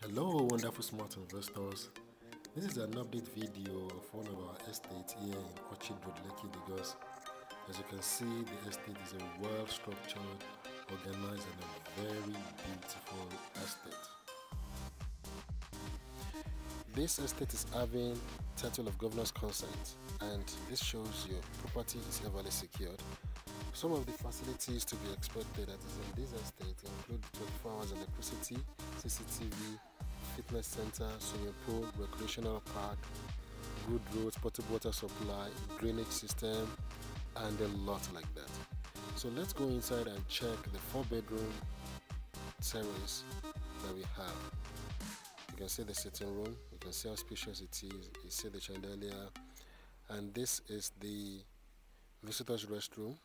Hello wonderful smart investors. This is an update video of one of our estates here in Orchid Road Lekki, Lagos. As you can see, the estate is a well structured, organized and a very beautiful estate. This estate is having title of governor's consent, and this shows your property is heavily secured. Some of the facilities to be expected that is in this estate include 24 hours electricity, CCTV, fitness center, swimming pool, recreational park, good roads, potable water supply, drainage system, and a lot like that. So let's go inside and check the 4-bedroom terrace that we have. You can see the sitting room, you can see how spacious it is, you see the chandelier, and this is the visitor's restroom.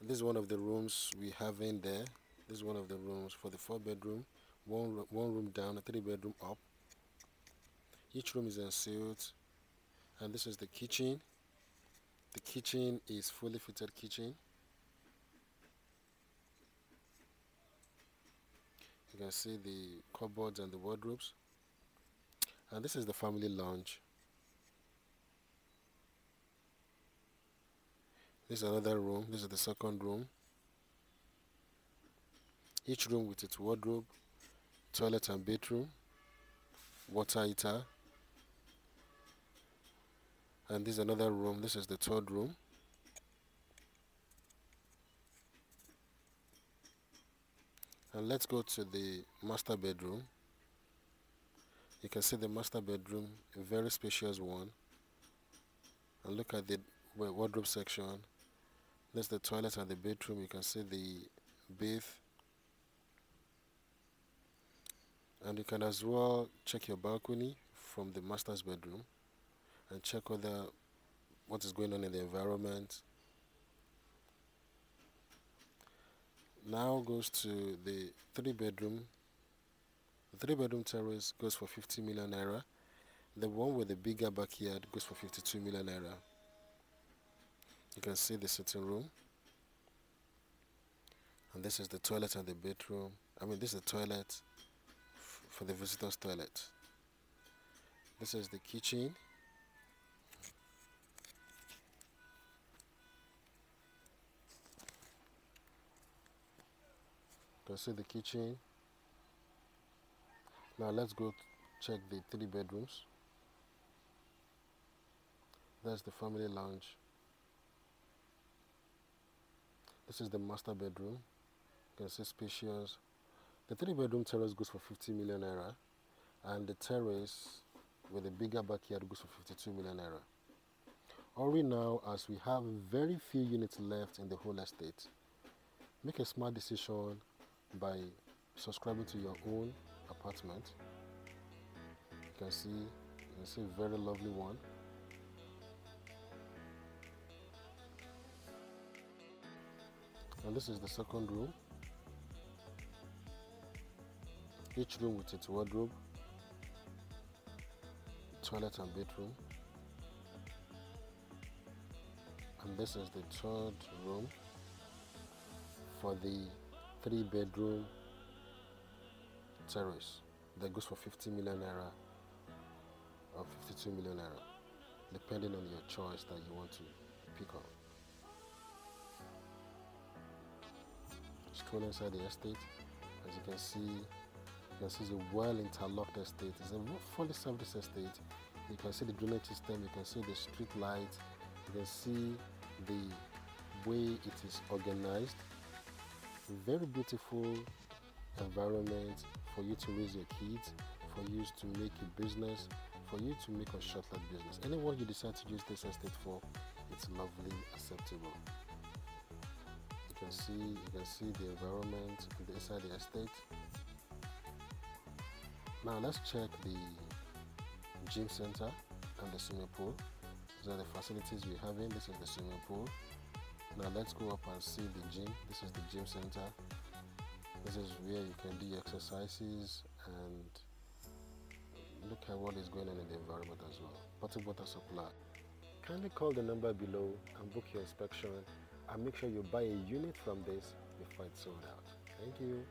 This is one of the rooms we have in there. This is one of the rooms for the 4-bedroom, one room down, a 3-bedroom up. Each room is ensuite, and this is the kitchen. The kitchen is fully fitted kitchen. You can see the cupboards and the wardrobes. And this is the family lounge. This is another room. This is the second room. Each room with its wardrobe, toilet and bathroom, water heater. And this is another room. This is the third room. And let's go to the master bedroom. You can see the master bedroom, a very spacious one. And look at the wardrobe section. There's the toilet and the bedroom. You can see the bath. And you can as well check your balcony from the master's bedroom and check what is going on in the environment. Now goes to the 3-bedroom. The 3-bedroom terrace goes for 50 million naira. The one with the bigger backyard goes for 52 million naira. You can see the sitting room. And this is the toilet and the bedroom. This is the toilet for the visitor's toilet. This is the kitchen. You can see the kitchen. Now let's go check the 3 bedrooms. That's the family lounge. This is the master bedroom. You can see spacious. The 3-bedroom terrace goes for 50 million naira, and the terrace with a bigger backyard goes for 52 million naira. Hurry now, as we have very few units left in the whole estate. Make a smart decision by subscribing to your own apartment. You can see a very lovely one. And this is the second room. Each room with its wardrobe, toilet and bedroom. And this is the third room for the 3-bedroom terrace that goes for 50 million naira or 52 million naira, depending on your choice that you want to pick up. Stroll inside the estate. As you can see, it's a well interlocked estate. It's a fully serviced estate. You can see the drainage system, you can see the street lights, you can see the way it is organized. Very beautiful environment for you to raise your kids, for you to make a business, for you to make a shortcut business. Anyone you decide to use this estate for, it's lovely, acceptable. You can see the environment inside the estate. Now let's check the gym center and the swimming pool. These are the facilities we have in. This is the swimming pool. Now let's go up and see the gym. This is the gym center. This is where you can do exercises, and look at what is going on in the environment as well. Potable water supply. Kindly call the number below and book your inspection, and make sure you buy a unit from this before it's sold out. Thank you.